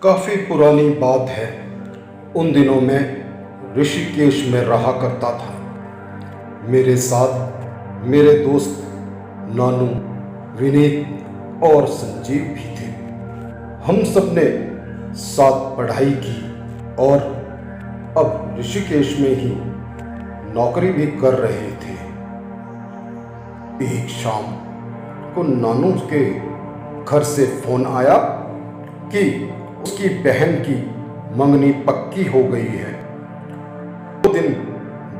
काफ़ी पुरानी बात है। उन दिनों में ऋषिकेश में रहा करता था। मेरे साथ मेरे दोस्त नानू, विनीत और संजीव भी थे। हम सब ने साथ पढ़ाई की और अब ऋषिकेश में ही नौकरी भी कर रहे थे। एक शाम को नानू के घर से फोन आया कि उसकी बहन की मंगनी पक्की हो गई है। 2 दिन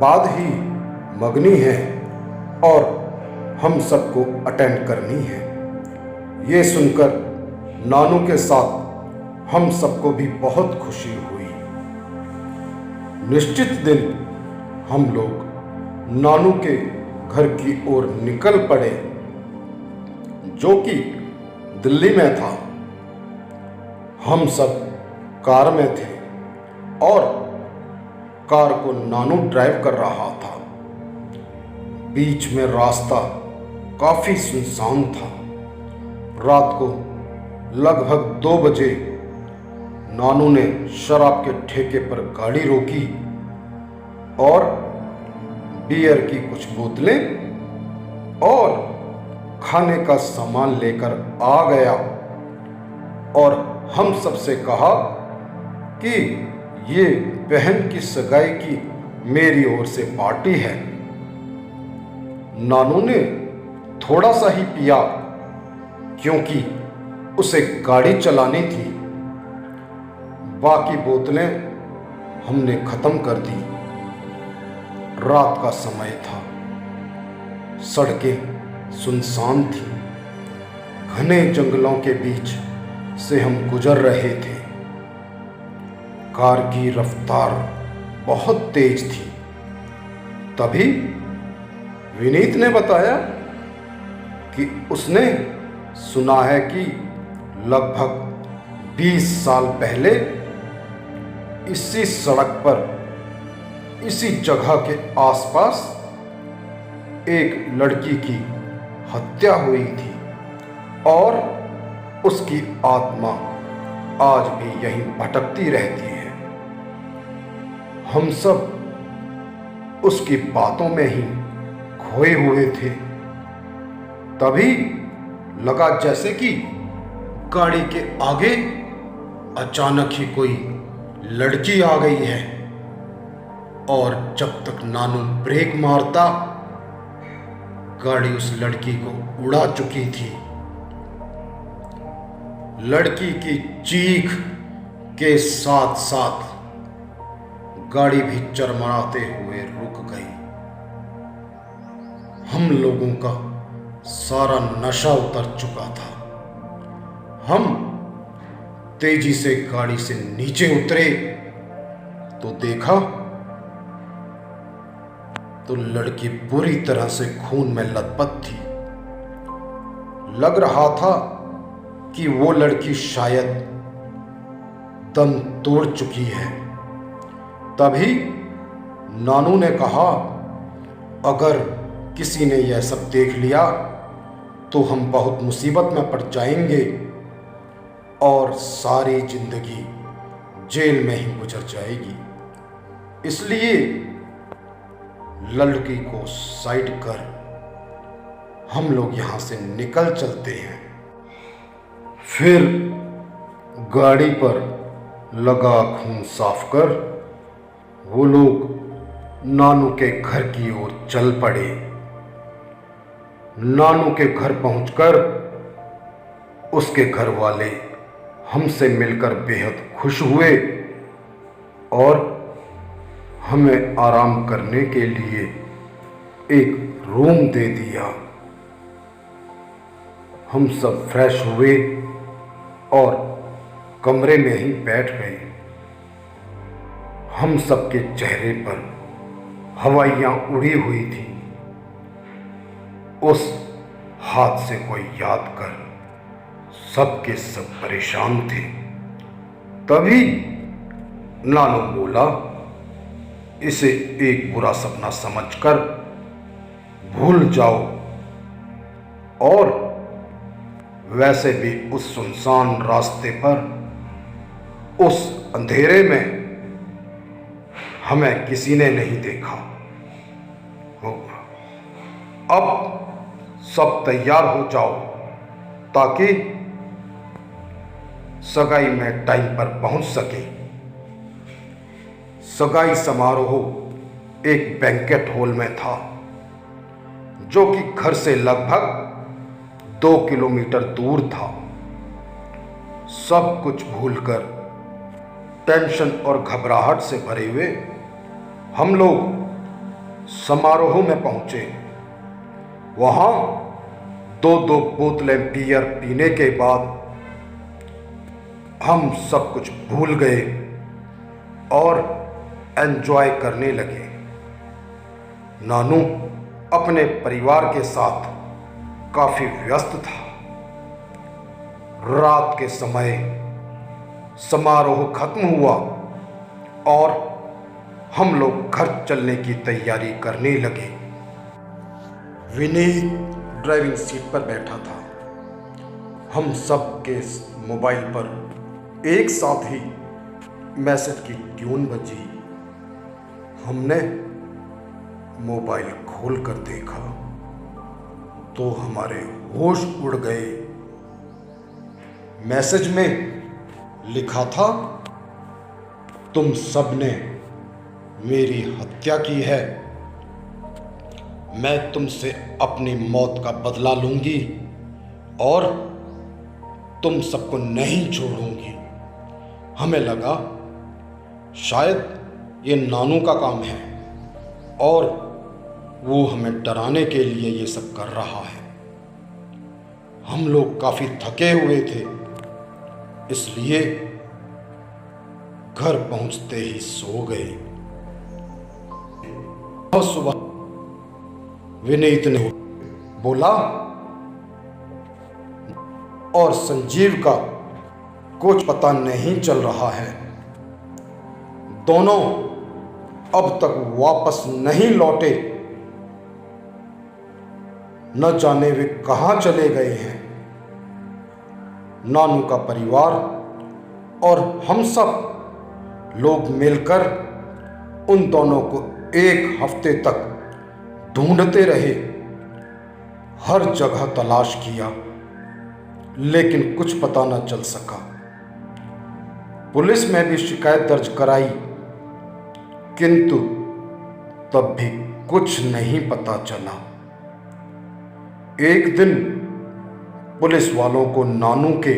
बाद ही मंगनी है और हम सबको अटेंड करनी है। ये सुनकर नानू के साथ हम सबको भी बहुत खुशी हुई। निश्चित दिन हम लोग नानू के घर की ओर निकल पड़े, जो कि दिल्ली में था। हम सब कार में थे और कार को नानू ड्राइव कर रहा था। बीच में रास्ता काफी सुनसान था। रात को लगभग 2 बजे नानू ने शराब के ठेके पर गाड़ी रोकी और बियर की कुछ बोतलें और खाने का सामान लेकर आ गया और हम सबसे कहा कि ये बहन की सगाई की मेरी ओर से पार्टी है। नानू ने थोड़ा सा ही पिया क्योंकि उसे गाड़ी चलानी थी। बाकी बोतलें हमने खत्म कर दी। रात का समय था। सड़कें सुनसान थी। घने जंगलों के बीच से हम गुजर रहे थे। कार की रफ्तार बहुत तेज थी। तभी विनीत ने बताया कि उसने सुना है कि लगभग 20 साल पहले इसी सड़क पर, इसी जगह के आसपास एक लड़की की हत्या हुई थी और उसकी आत्मा आज भी यहीं भटकती रहती है। हम सब उसकी बातों में ही खोए हुए थे। तभी लगा जैसे कि गाड़ी के आगे अचानक ही कोई लड़की आ गई है और जब तक नानू ब्रेक मारता, गाड़ी उस लड़की को उड़ा चुकी थी। लड़की की चीख के साथ साथ गाड़ी भी चरमराते हुए रुक गई। हम लोगों का सारा नशा उतर चुका था। हम तेजी से गाड़ी से नीचे उतरे तो देखा तो लड़की बुरी तरह से खून में लथपथ थी। लग रहा था कि वो लड़की शायद दम तोड़ चुकी है। तभी नानू ने कहा, अगर किसी ने यह सब देख लिया तो हम बहुत मुसीबत में पड़ जाएंगे और सारी जिंदगी जेल में ही गुजर जाएगी। इसलिए लड़की को साइड कर हम लोग यहां से निकल चलते हैं। फिर गाड़ी पर लगा खून साफ कर वो लोग नानू के घर की ओर चल पड़े। नानू के घर पहुंचकर उसके घर वाले हमसे मिलकर बेहद खुश हुए और हमें आराम करने के लिए एक रूम दे दिया। हम सब फ्रेश हुए और कमरे में ही बैठ गए। हम सबके चेहरे पर हवाइयाँ उड़ी हुई थी। उस हादसे को याद कर सबके सब परेशान थे। तभी नानू बोला, इसे एक बुरा सपना समझकर भूल जाओ और वैसे भी उस सुनसान रास्ते पर उस अंधेरे में हमें किसी ने नहीं देखा। अब सब तैयार हो जाओ ताकि सगाई में टाइम पर पहुंच सके। सगाई समारोह एक बैंकेट हॉल में था, जो कि घर से लगभग 2 किलोमीटर दूर था। सब कुछ भूलकर टेंशन और घबराहट से भरे हुए हम लोग समारोह में पहुंचे। वहां 2-2 बोतलें बियर पीने के बाद हम सब कुछ भूल गए और एंजॉय करने लगे। नानू अपने परिवार के साथ काफी व्यस्त था। रात के समय समारोह खत्म हुआ और हम लोग घर चलने की तैयारी करने लगे। विनीत ड्राइविंग सीट पर बैठा था। हम सब के मोबाइल पर एक साथ ही मैसेज की ट्यून बजी। हमने मोबाइल खोल कर देखा तो हमारे होश उड़ गए। मैसेज में लिखा था, तुम सबने मेरी हत्या की है। मैं तुमसे अपनी मौत का बदला लूंगी और तुम सबको नहीं छोड़ूंगी। हमें लगा शायद ये नानू का काम है और वो हमें डराने के लिए ये सब कर रहा है। हम लोग काफी थके हुए थे, इसलिए घर पहुंचते ही सो गए। सुबह विनीत ने बोला, और संजीव का कुछ पता नहीं चल रहा है। दोनों अब तक वापस नहीं लौटे। न जाने वे कहां चले गए हैं। नानू का परिवार और हम सब लोग मिलकर उन दोनों को 1 हफ्ते तक ढूंढते रहे। हर जगह तलाश किया, लेकिन कुछ पता न चल सका। पुलिस में भी शिकायत दर्ज कराई, किंतु तब भी कुछ नहीं पता चला। एक दिन पुलिस वालों को नानू के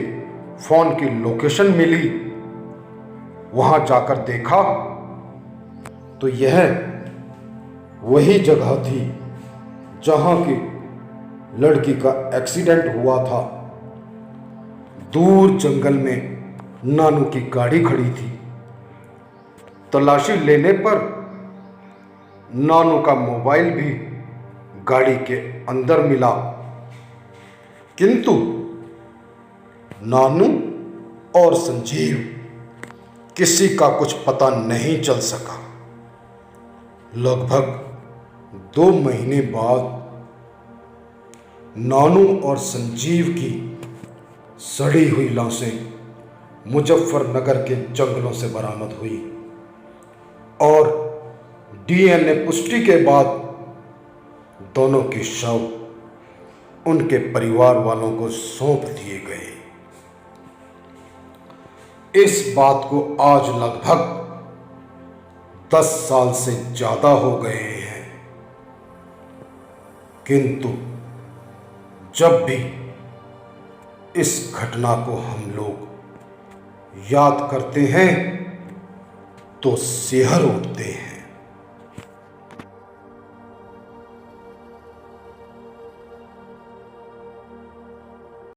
फोन की लोकेशन मिली। वहां जाकर देखा तो यह वही जगह थी जहां की लड़की का एक्सीडेंट हुआ था। दूर जंगल में नानू की गाड़ी खड़ी थी। तलाशी लेने पर नानू का मोबाइल भी गाड़ी के अंदर मिला, किंतु नानू और संजीव किसी का कुछ पता नहीं चल सका। लगभग 2 महीने बाद नानू और संजीव की सड़ी हुई लाशें मुजफ्फरनगर के जंगलों से बरामद हुई और डीएनए पुष्टि के बाद दोनों के शव उनके परिवार वालों को सौंप दिए गए। इस बात को आज लगभग 10 साल से ज्यादा हो गए हैं, किंतु जब भी इस घटना को हम लोग याद करते हैं तो सिहर उठते हैं।